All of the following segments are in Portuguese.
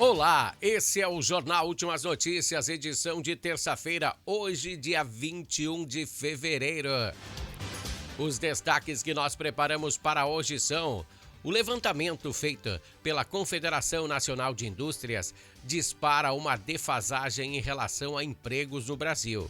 Olá, esse é o Jornal Últimas Notícias, edição de terça-feira, hoje, dia 21 de fevereiro. Os destaques que nós preparamos para hoje são: o levantamento feito pela Confederação Nacional de Indústrias dispara uma defasagem em relação a empregos no Brasil.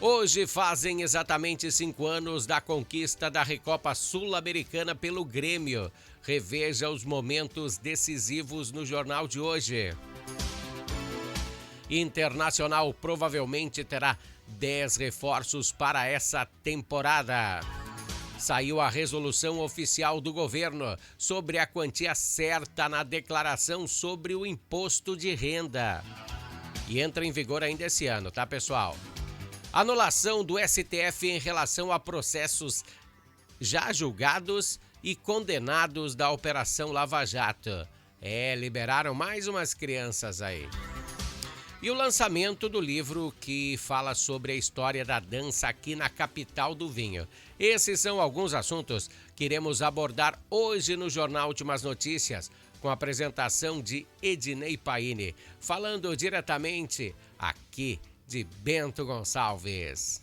Hoje fazem exatamente 5 anos da conquista da Recopa Sul-Americana pelo Grêmio. Reveja os momentos decisivos no jornal de hoje. Internacional provavelmente terá 10 reforços para essa temporada. Saiu a resolução oficial do governo sobre a quantia certa na declaração sobre o imposto de renda. E entra em vigor ainda esse ano, tá, pessoal? Anulação do STF em relação a processos já julgados e condenados da Operação Lava Jato. Liberaram mais umas crianças aí. E o lançamento do livro que fala sobre a história da dança aqui na capital do vinho. Esses são alguns assuntos que iremos abordar hoje no Jornal Últimas Notícias, com a apresentação de Ednei Paine, falando diretamente aqui de Bento Gonçalves.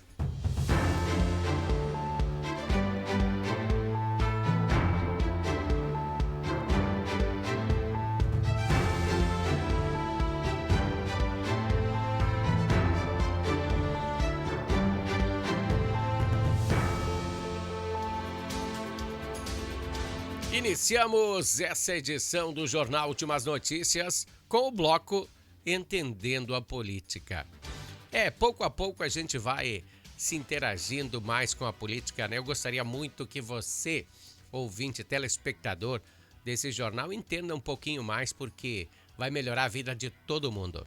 Iniciamos essa edição do Jornal Últimas Notícias com o bloco Entendendo a Política. Pouco a pouco a gente vai se interagindo mais com a política, né? Eu gostaria muito que você, ouvinte, telespectador desse jornal, entenda um pouquinho mais, porque vai melhorar a vida de todo mundo.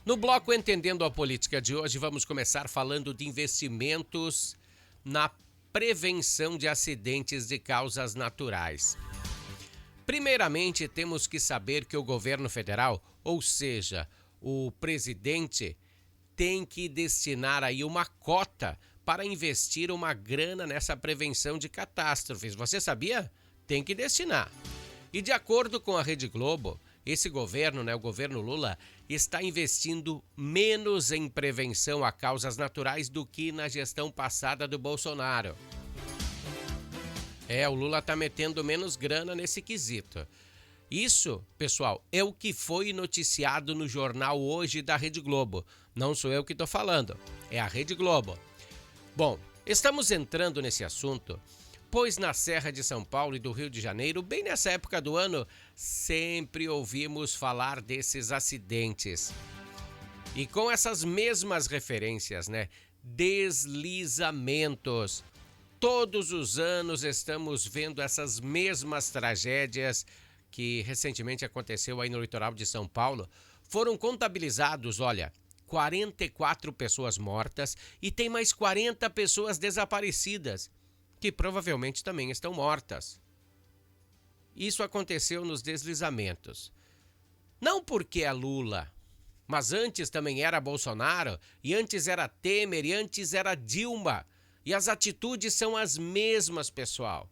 No bloco Entendendo a Política de hoje, vamos começar falando de investimentos na prevenção de acidentes de causas naturais. Primeiramente, temos que saber que o governo federal, ou seja, o presidente, tem que destinar aí uma cota para investir uma grana nessa prevenção de catástrofes. Você sabia? Tem que destinar. E de acordo com a Rede Globo, esse governo, o governo Lula, está investindo menos em prevenção a causas naturais do que na gestão passada do Bolsonaro. O Lula está metendo menos grana nesse quesito. Isso, pessoal, é o que foi noticiado no jornal hoje da Rede Globo. Não sou eu que estou falando, é a Rede Globo. Bom, estamos entrando nesse assunto, pois na Serra de São Paulo e do Rio de Janeiro, bem nessa época do ano, sempre ouvimos falar desses acidentes. E com essas mesmas referências, deslizamentos. Todos os anos estamos vendo essas mesmas tragédias que recentemente aconteceu aí no litoral de São Paulo. Foram contabilizados, 44 pessoas mortas e tem mais 40 pessoas desaparecidas, que provavelmente também estão mortas. Isso aconteceu nos deslizamentos. Não porque é Lula, mas antes também era Bolsonaro, e antes era Temer, e antes era Dilma. E as atitudes são as mesmas, pessoal.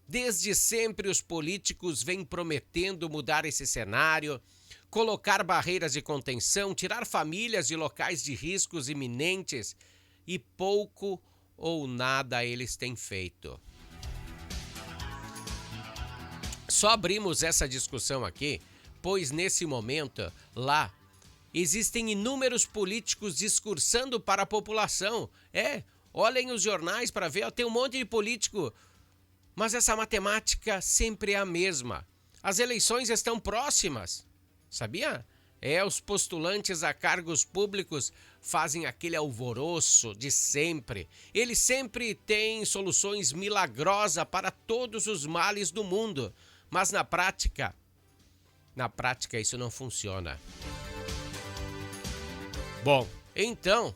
Desde sempre os políticos vêm prometendo mudar esse cenário, colocar barreiras de contenção, tirar famílias de locais de riscos iminentes, e pouco ou nada eles têm feito. Só abrimos essa discussão aqui, pois nesse momento, lá, existem inúmeros políticos discursando para a população. Olhem os jornais para ver, tem um monte de político. Mas essa matemática sempre é a mesma. As eleições estão próximas, sabia? Os postulantes a cargos públicos fazem aquele alvoroço de sempre. Eles sempre têm soluções milagrosas para todos os males do mundo. Mas na prática isso não funciona. Bom, então,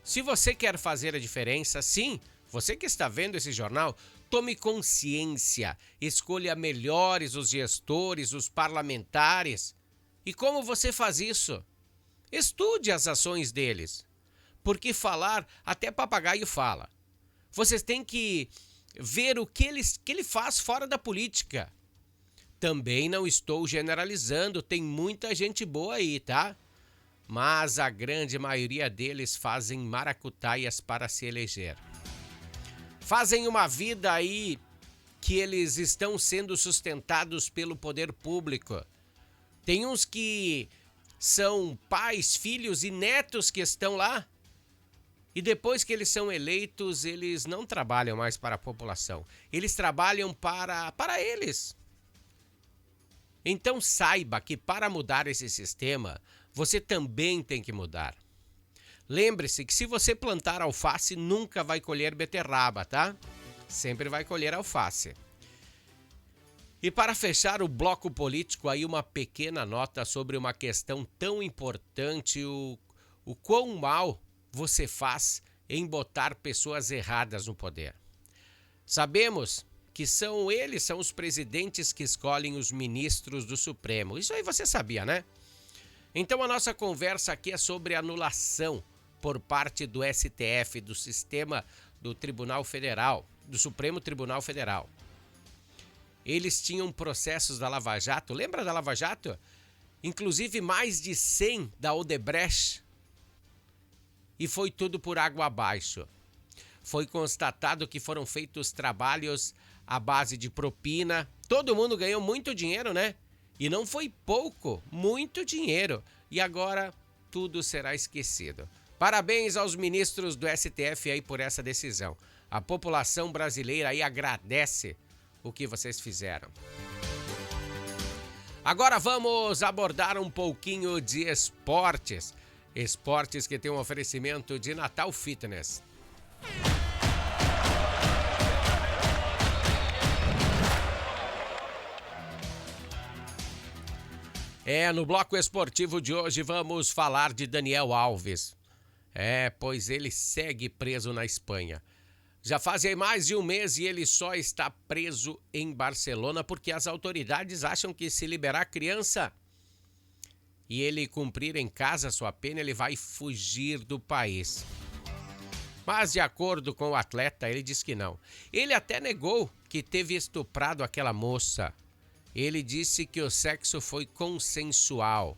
se você quer fazer a diferença, sim, você que está vendo esse jornal, tome consciência, escolha melhores os gestores, os parlamentares. E como você faz isso? Estude as ações deles, porque falar, até papagaio fala. Vocês têm que ver o que ele faz fora da política. Também não estou generalizando, tem muita gente boa aí, tá? Mas a grande maioria deles fazem maracutaias para se eleger. Fazem uma vida aí que eles estão sendo sustentados pelo poder público. Tem uns que são pais, filhos e netos que estão lá. E depois que eles são eleitos, eles não trabalham mais para a população. Eles trabalham para eles. Então saiba que para mudar esse sistema, você também tem que mudar. Lembre-se que se você plantar alface, nunca vai colher beterraba, tá? Sempre vai colher alface. E para fechar o bloco político, aí uma pequena nota sobre uma questão tão importante, o quão mal você faz em botar pessoas erradas no poder. Sabemos que são os presidentes que escolhem os ministros do Supremo. Isso aí você sabia, né? Então a nossa conversa aqui é sobre anulação por parte do STF, do sistema do Tribunal Federal, do Supremo Tribunal Federal. Eles tinham processos da Lava Jato, lembra da Lava Jato? Inclusive mais de 100 da Odebrecht. E foi tudo por água abaixo. Foi constatado que foram feitos trabalhos à base de propina. Todo mundo ganhou muito dinheiro, né? E não foi pouco, muito dinheiro. E agora tudo será esquecido. Parabéns aos ministros do STF aí por essa decisão. A população brasileira aí agradece o que vocês fizeram. Agora vamos abordar um pouquinho de esportes. Esportes que tem um oferecimento de Natal Fitness. No bloco esportivo de hoje vamos falar de Daniel Alves. Pois ele segue preso na Espanha. Já faz aí mais de um mês e ele só está preso em Barcelona porque as autoridades acham que se liberar a criança e ele cumprir em casa sua pena, ele vai fugir do país. Mas de acordo com o atleta, ele diz que não. Ele até negou que teve estuprado aquela moça. Ele disse que o sexo foi consensual.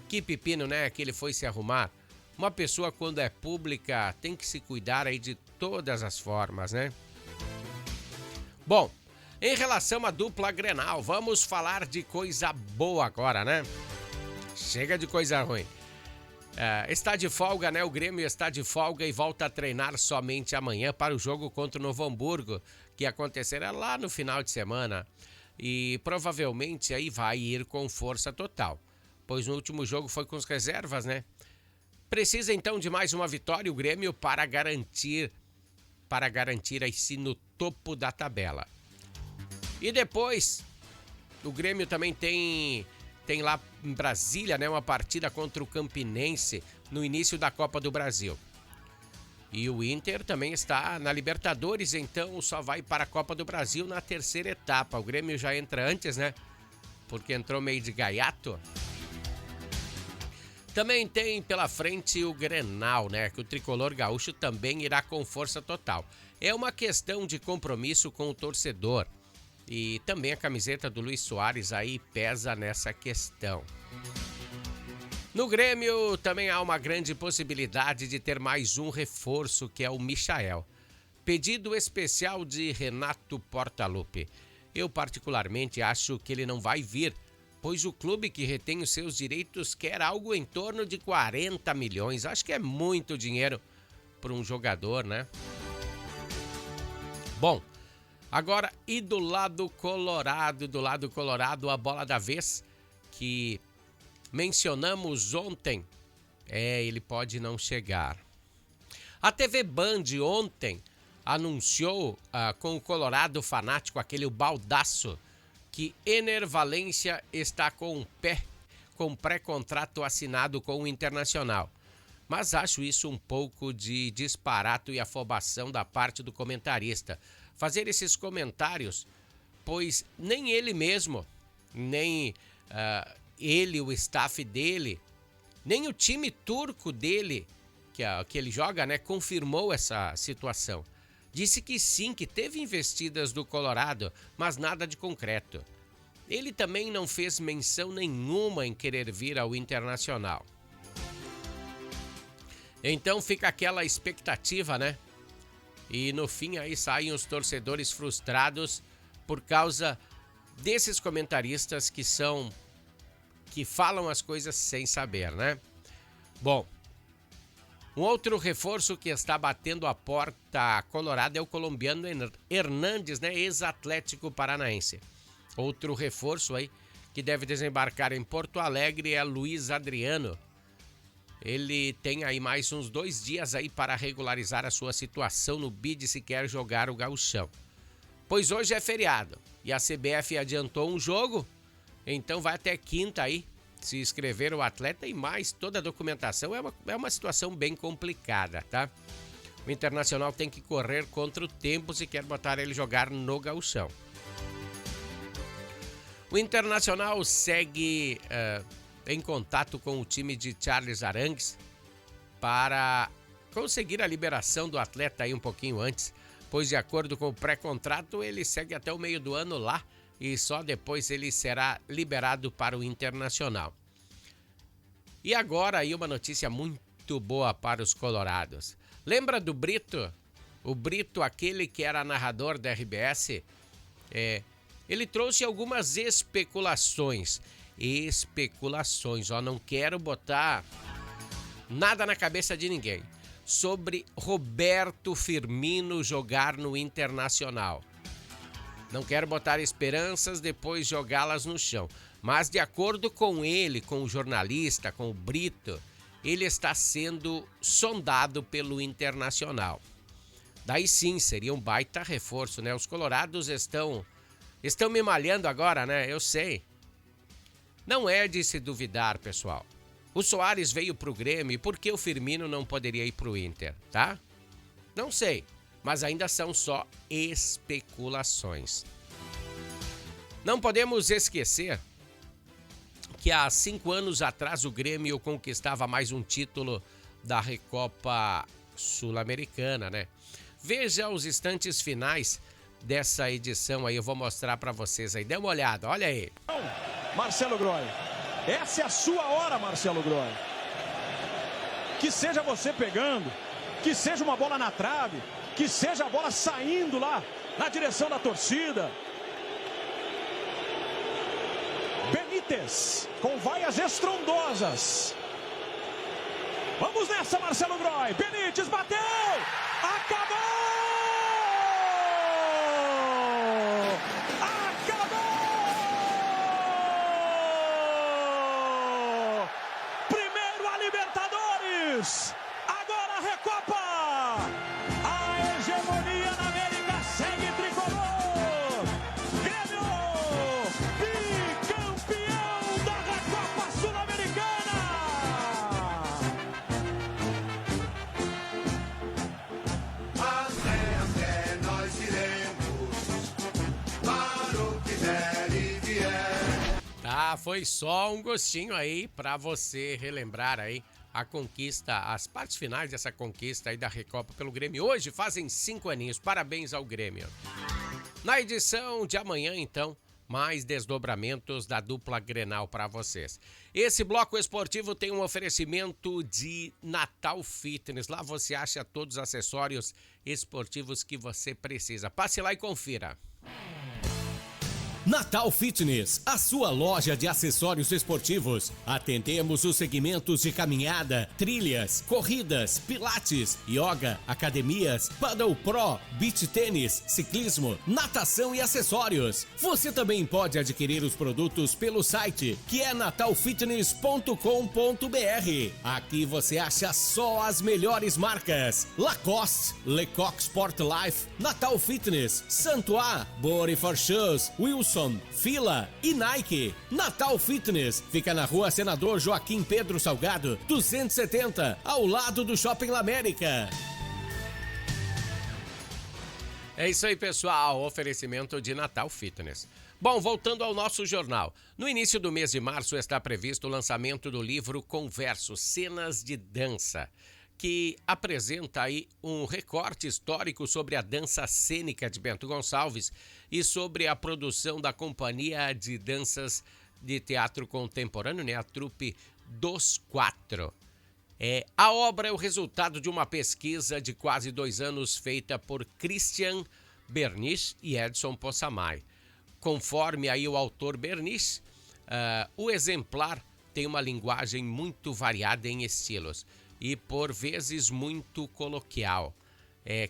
Que pepino, né, que ele foi se arrumar. Uma pessoa, quando é pública, tem que se cuidar aí de todas as formas, né? Bom, em relação à dupla Grenal, vamos falar de coisa boa agora, né? Chega de coisa ruim. Está de folga, né? O Grêmio está de folga e volta a treinar somente amanhã para o jogo contra o Novo Hamburgo, que acontecerá lá no final de semana. E provavelmente aí vai ir com força total, pois no último jogo foi com as reservas, né? Precisa então de mais uma vitória o Grêmio para garantir aí no topo da tabela. E depois, o Grêmio também tem lá em Brasília, né, uma partida contra o Campinense no início da Copa do Brasil. E o Inter também está na Libertadores, então só vai para a Copa do Brasil na terceira etapa. O Grêmio já entra antes, né? Porque entrou meio de gaiato. Também tem pela frente o Grenal, né? Que o tricolor gaúcho também irá com força total. É uma questão de compromisso com o torcedor. E também a camiseta do Luis Soares aí pesa nessa questão. No Grêmio também há uma grande possibilidade de ter mais um reforço, que é o Michael. Pedido especial de Renato Portaluppi. Eu particularmente acho que ele não vai vir, pois o clube que retém os seus direitos quer algo em torno de 40 milhões. Acho que é muito dinheiro para um jogador, né? Bom, agora e do lado colorado, a bola da vez que mencionamos ontem, ele pode não chegar. A TV Band ontem anunciou com o Colorado fanático, aquele baldaço, que Ener Valencia está com pré-contrato assinado com o Internacional. Mas acho isso um pouco de disparato e afobação da parte do comentarista. Fazer esses comentários, pois nem ele mesmo, nem ele, o staff dele, nem o time turco dele, que ele joga, né, confirmou essa situação. disse que sim, que teve investidas do Colorado, mas nada de concreto. Ele também não fez menção nenhuma em querer vir ao Internacional. Então fica aquela expectativa, né? E no fim aí saem os torcedores frustrados por causa desses comentaristas que falam as coisas sem saber, né? Bom, um outro reforço que está batendo a porta colorada é o colombiano Hernández, né? Ex-Atlético Paranaense. Outro reforço aí que deve desembarcar em Porto Alegre é Luiz Adriano. Ele tem aí mais uns 2 dias aí para regularizar a sua situação no bid se quer jogar o Gauchão. Pois hoje é feriado e a CBF adiantou um jogo, então vai até quinta aí se inscrever o atleta e mais toda a documentação. É uma situação bem complicada, tá? O Internacional tem que correr contra o tempo se quer botar ele jogar no Gauchão. O Internacional segue em contato com o time de Charles Arangues para conseguir a liberação do atleta aí um pouquinho antes, pois de acordo com o pré-contrato ele segue até o meio do ano lá e só depois ele será liberado para o Internacional. E agora aí uma notícia muito boa para os colorados. Lembra do Brito? O Brito, aquele que era narrador da RBS, ele trouxe algumas especulações, ó, não quero botar nada na cabeça de ninguém, sobre Roberto Firmino jogar no Internacional. Não quero botar esperanças, depois jogá-las no chão. Mas de acordo com ele, com o jornalista, com o Brito, ele está sendo sondado pelo Internacional. Daí sim, seria um baita reforço, né? Os colorados estão me malhando agora, né? Eu sei. Não é de se duvidar, pessoal. O Soares veio pro Grêmio, por que o Firmino não poderia ir pro Inter, tá? Não sei, mas ainda são só especulações. Não podemos esquecer que há 5 anos atrás o Grêmio conquistava mais um título da Recopa Sul-Americana, né? Veja os instantes finais dessa edição aí, eu vou mostrar pra vocês aí. Dê uma olhada, olha aí. Marcelo Groy, essa é a sua hora, Marcelo Groy. Que seja você pegando, que seja uma bola na trave, que seja a bola saindo lá na direção da torcida. Benítez, com vaias estrondosas. Vamos nessa, Marcelo Groy. Benítez bateu! Acabou! Agora a Recopa! A hegemonia na América segue tricolor! Grêmio! Bicampeão da Recopa Sul-Americana! Até nós iremos para o que der e vier. Tá, foi só um gostinho aí pra você relembrar aí a conquista, as partes finais dessa conquista aí da Recopa pelo Grêmio. Hoje fazem 5 aninhos, parabéns ao Grêmio. Na edição de amanhã, então, mais desdobramentos da dupla Grenal para vocês. Esse bloco esportivo tem um oferecimento de Natal Fitness. Lá você acha todos os acessórios esportivos que você precisa. Passe lá e confira. Natal Fitness, a sua loja de acessórios esportivos. Atendemos os segmentos de caminhada, trilhas, corridas, pilates, yoga, academias, paddle pro, beach tênis, ciclismo, natação e acessórios. Você também pode adquirir os produtos pelo site, que é natalfitness.com.br. Aqui você acha só as melhores marcas: Lacoste, Lecoq Sport Life, Natal Fitness, Santois, Body for Shoes, Wilson, Fila e Nike. Natal Fitness fica na rua Senador Joaquim Pedro Salgado, 270, ao lado do Shopping La América. É isso aí, pessoal. Oferecimento de Natal Fitness. Bom, voltando ao nosso jornal. No início do mês de março está previsto o lançamento do livro Converso, Cenas de Dança, que apresenta aí um recorte histórico sobre a dança cênica de Bento Gonçalves e sobre a produção da Companhia de Danças de Teatro Contemporâneo, né, a Trupe dos Quatro. A obra é o resultado de uma pesquisa de quase 2 anos feita por Christian Bernice e Edson Possamay. Conforme aí o autor Bernice, o exemplar tem uma linguagem muito variada em estilos e por vezes muito coloquial,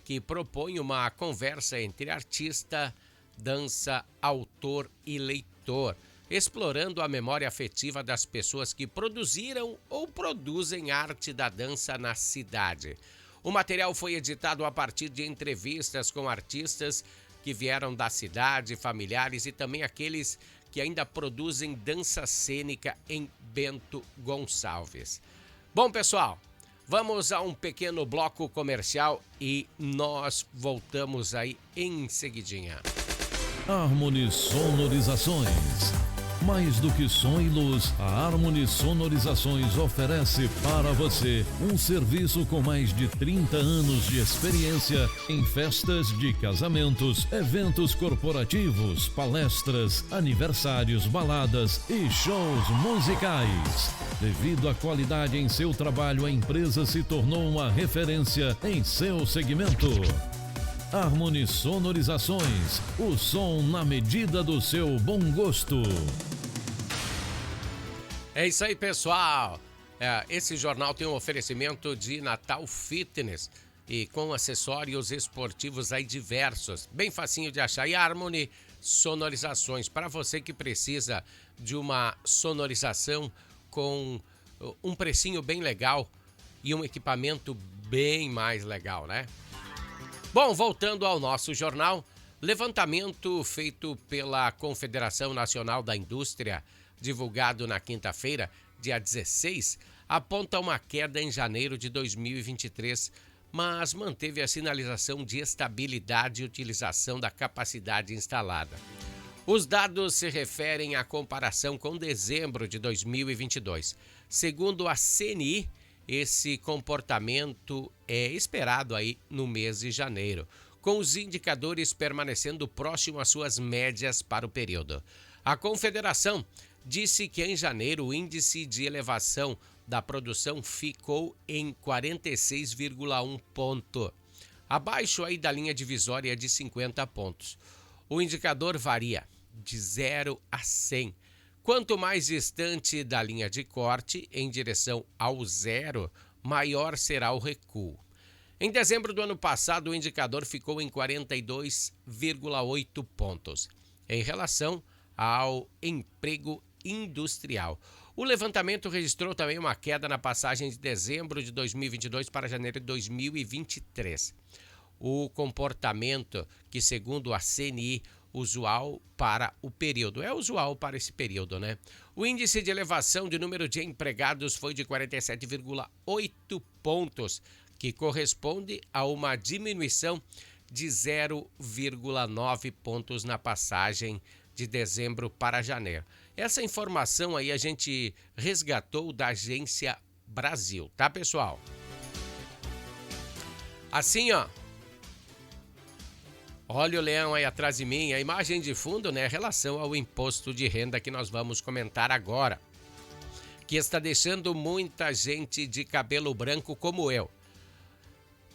que propõe uma conversa entre artista, dança, autor e leitor, explorando a memória afetiva das pessoas que produziram ou produzem arte da dança na cidade. O material foi editado a partir de entrevistas com artistas que vieram da cidade, familiares e também aqueles que ainda produzem dança cênica em Bento Gonçalves. Bom, pessoal, vamos a um pequeno bloco comercial e nós voltamos aí em seguidinha. Harmony Sonorizações. Mais do que som e luz, a Harmony Sonorizações oferece para você um serviço com mais de 30 anos de experiência em festas de casamentos, eventos corporativos, palestras, aniversários, baladas e shows musicais. Devido à qualidade em seu trabalho, a empresa se tornou uma referência em seu segmento. Harmony Sonorizações, o som na medida do seu bom gosto. É isso aí, pessoal. Esse jornal tem um oferecimento de Natal Fitness e com acessórios esportivos aí diversos. Bem facinho de achar. E Harmony Sonorizações, para você que precisa de uma sonorização com um precinho bem legal e um equipamento bem mais legal, né? Bom, voltando ao nosso jornal, levantamento feito pela Confederação Nacional da Indústria, divulgado na quinta-feira, dia 16, aponta uma queda em janeiro de 2023, mas manteve a sinalização de estabilidade e utilização da capacidade instalada. Os dados se referem à comparação com dezembro de 2022. Segundo a CNI, esse comportamento é esperado aí no mês de janeiro, com os indicadores permanecendo próximo às suas médias para o período. A Confederação disse que em janeiro o índice de elevação da produção ficou em 46,1 ponto, abaixo aí da linha divisória de 50 pontos. O indicador varia de 0 a 100. Quanto mais distante da linha de corte, em direção ao zero, maior será o recuo. Em dezembro do ano passado, o indicador ficou em 42,8 pontos, em relação ao emprego industrial. O levantamento registrou também uma queda na passagem de dezembro de 2022 para janeiro de 2023. O comportamento que, segundo a CNI, usual para o período. É usual para esse período, né? O índice de elevação de número de empregados foi de 47,8 pontos, que corresponde a uma diminuição de 0,9 pontos na passagem de dezembro para janeiro. Essa informação aí a gente resgatou da Agência Brasil, tá, pessoal? Assim, ó. Olha o leão aí atrás de mim, a imagem de fundo, né, em relação ao imposto de renda que nós vamos comentar agora, que está deixando muita gente de cabelo branco como eu,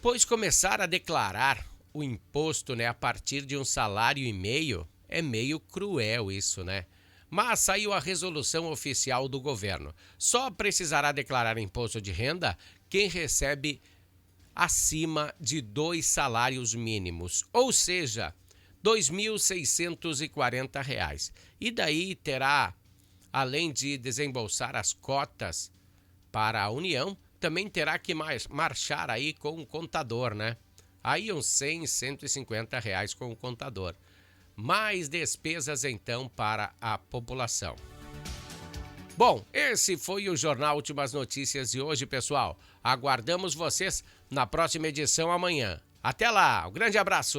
pois começar a declarar o imposto, né, a partir de um salário e meio, é meio cruel isso, né? Mas saiu a resolução oficial do governo. Só precisará declarar imposto de renda quem recebe acima de 2 salários mínimos, ou seja, R$ 2.640. E daí terá, além de desembolsar as cotas para a União, também terá que marchar aí com o contador, né? Aí uns R$ 100, R$ 150 com o contador. Mais despesas então para a população. Bom, esse foi o Jornal Últimas Notícias de hoje, pessoal. Aguardamos vocês na próxima edição amanhã. Até lá, um grande abraço!